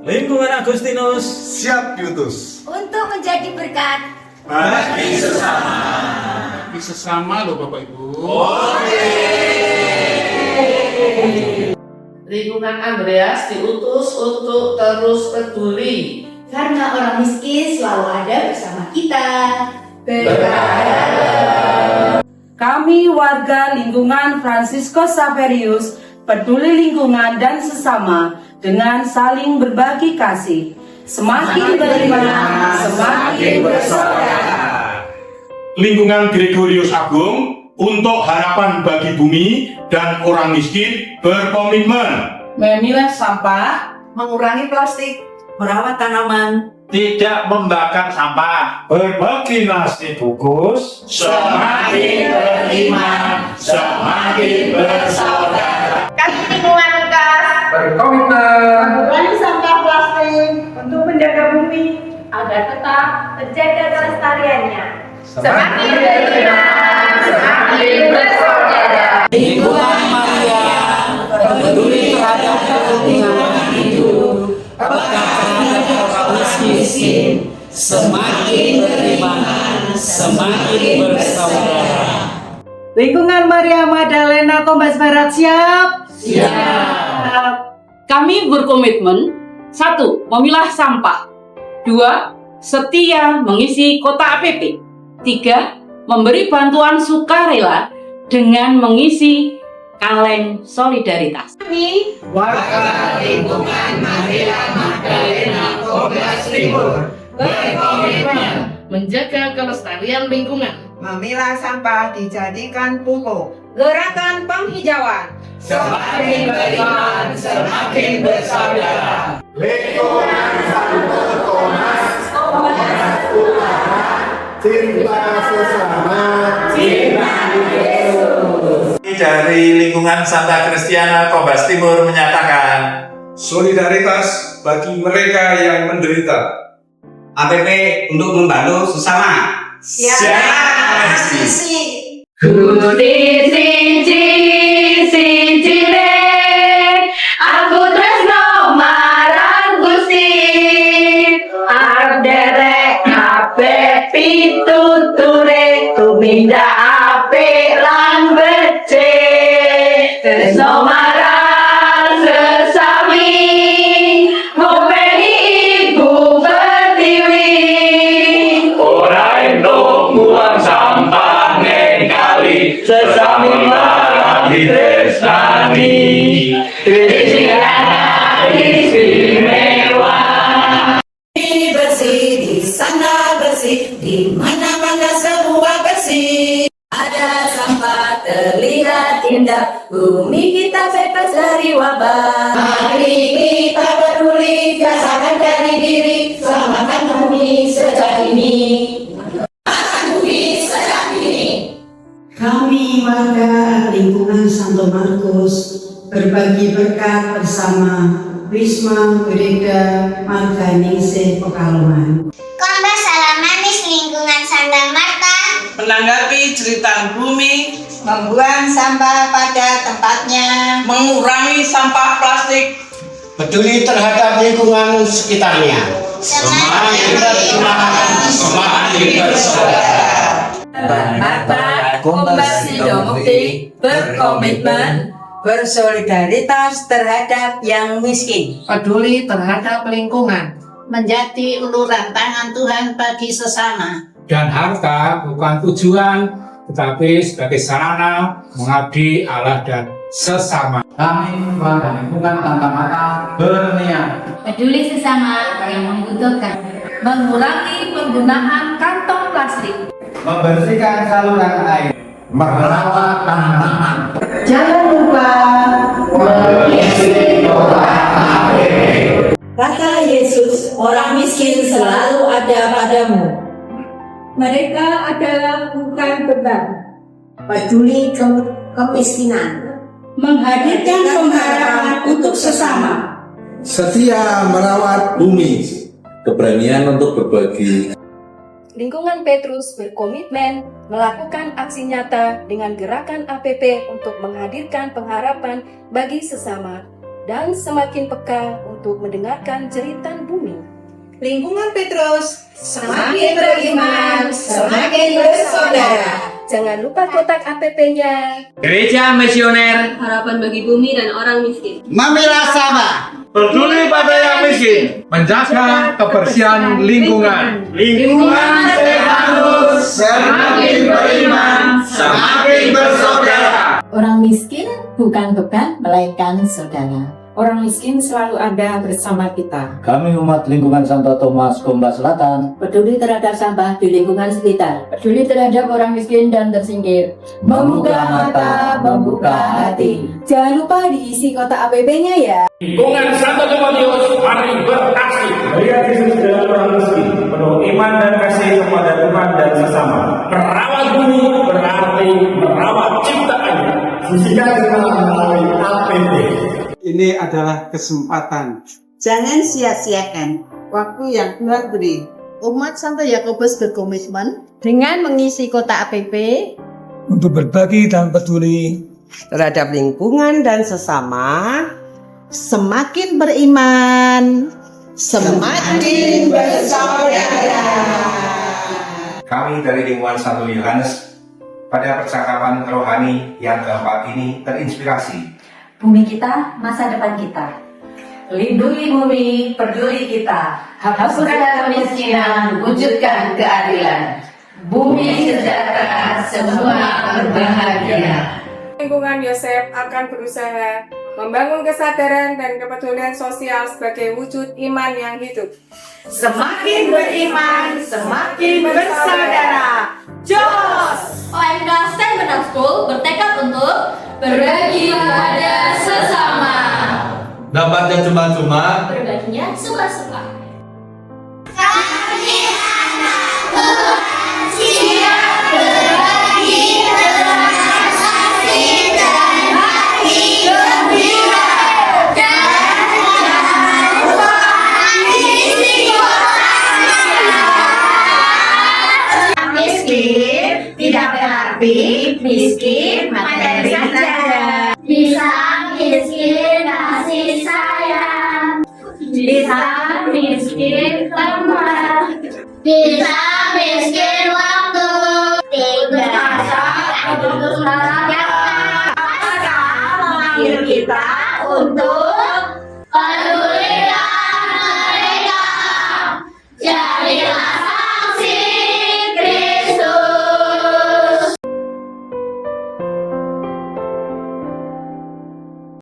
Lingkungan Agustinus siap diutus untuk menjadi berkat bagi sesama. Bagi sesama loh Bapak Ibu. Lingkungan Andreas diutus untuk terus peduli karena orang miskin selalu ada bersama kita. Kami warga lingkungan Franciscus Saverius peduli lingkungan dan sesama dengan saling berbagi kasih. Semakin beriman, semakin bersaudara. Lingkungan Gregorius Agung untuk harapan bagi bumi dan orang miskin berkomitmen memilah sampah, mengurangi plastik, merawat tanaman, Tidak membakar sampah, berbagi nasi bungkus, semakin beriman, semakin bersaudara. Kasih lingkungan Lukas berkomitmen mengurangi sampah plastik untuk menjaga bumi agar tetap terjaga kelestariannya. Semakin beriman, semakin bersaudara. Lingkungan Maria peduli terhadap lingkungan hidup, peka terhadap orang miskin, semakin beriman, semakin bersaudara. Lingkungan Maria Magdalena Tombas Barat siap? Kami berkomitmen 1. Memilah sampah 2. Setia mengisi kota APP 3. Memberi bantuan sukarela dengan mengisi kaleng solidaritas. Warga Lingkungan Maria Magdalena Tombas Timur berkomitmen menjaga kelestarian lingkungan, Memilah sampah dijadikan pupuk. Gerakan penghijauan. semakin beriman, semakin bersaudara. lingkungan Santo Thomas Utara cinta sesama Dari lingkungan Santa Kristiana Kombas Timur menyatakan solidaritas bagi mereka yang menderita. APP untuk membantu sesama. Siap. Aku tresno marang Gusti. Arderek kabeh pituture tumindak apik lan becik. Tresno marang sesami ngopeni ibu pertiwi. Ora entuk buang sampah ning kali, sesami marang ditresnani. Istimewa. Ini bersih, di sana bersih, di mana-mana semua bersih. Ada sampah terlihat indah, bumi kita bebas dari wabah. Mari kita peduli, biasakan dari diri, selamatkan bumi sejak ini. Kami warga lingkungan Santo Markus berbagi berkat bersama Wisma Gereja Marga Ningsih Pekalongan. Kombas Salamanis lingkungan Santa Marta menanggapi jeritan bumi, membuang sampah pada tempatnya. mengurangi sampah plastik, Peduli terhadap lingkungan sekitarnya. Semakin beriman, semakin bersaudara. Marta Kombas Sidomukti berkomitmen bersolidaritas terhadap yang miskin. peduli terhadap lingkungan, Menjadi uluran tangan Tuhan bagi sesama. dan harta bukan tujuan tetapi sebagai sarana mengabdi Allah dan sesama. Kami warga lingkungan Santa Marta berniat Peduli sesama yang membutuhkan. Mengurangi penggunaan kantong plastik. membersihkan saluran air, merawat tanaman. Jangan lupa Mengisi kota APP. Kata Yesus, orang miskin selalu ada padamu. Mereka adalah bukan beban. Peduli kemiskinan. Menghadirkan pengharapan untuk sesama. setia merawat bumi keberanian untuk berbagi. Lingkungan Petrus berkomitmen melakukan aksi nyata dengan gerakan APP untuk menghadirkan pengharapan bagi sesama dan semakin peka untuk mendengarkan jeritan bumi. Lingkungan Petrus semakin beriman, semakin bersaudara. Jangan lupa kotak APP-nya. Gereja Misioner Harapan bagi bumi dan orang miskin. Memilah sama. peduli pada yang miskin, Menjaga kebersihan lingkungan. lingkungan Stefanus semakin beriman, semakin bersaudara. Orang miskin bukan beban, melainkan saudara. Orang miskin selalu ada bersama kita. Kami umat lingkungan Santo Thomas Komba Selatan Peduli terhadap sampah di lingkungan sekitar. Peduli terhadap orang miskin dan tersingkir. Membuka mata, membuka hati. Jangan lupa diisi kotak APP-nya ya. Lingkungan Santo Timotius, mari berkasih. Melihat Yesus dalam orang miskin, penuh iman dan kasih kepada Tuhan dan sesama. Merawat bumi berarti merawat ciptaan. Sisikan melalui APP. Ini adalah kesempatan. Jangan sia-siakan waktu yang Tuhan beri. Umat Santo Yakobus berkomitmen Dengan mengisi kotak APP Untuk berbagi dan peduli Terhadap lingkungan dan sesama, semakin beriman, semakin bersaudara. Kami dari lingkungan Santo Yohanes pada percakapan rohani yang keempat ini terinspirasi. Bumi kita, masa depan kita. Lindungi bumi, peduli kita. Hapuskan kemiskinan, wujudkan keadilan. Bumi sejahtera, semua berbahagia. Lingkungan Yosef akan berusaha membangun kesadaran dan kepedulian sosial sebagai wujud iman yang hidup. Semakin beriman, semakin bersaudara. Jos! OMK Stand Benar School bertekad untuk berbagi kepada sesama. Dapatnya cuma-cuma, Berbaginya suka-suka. Miskin tidak berarti miskin materi saja. Bisa miskin kasih sayang, bisa miskin teman, bisa miskin waktu, tidak untuk melayani. Maka memanggil kita untuk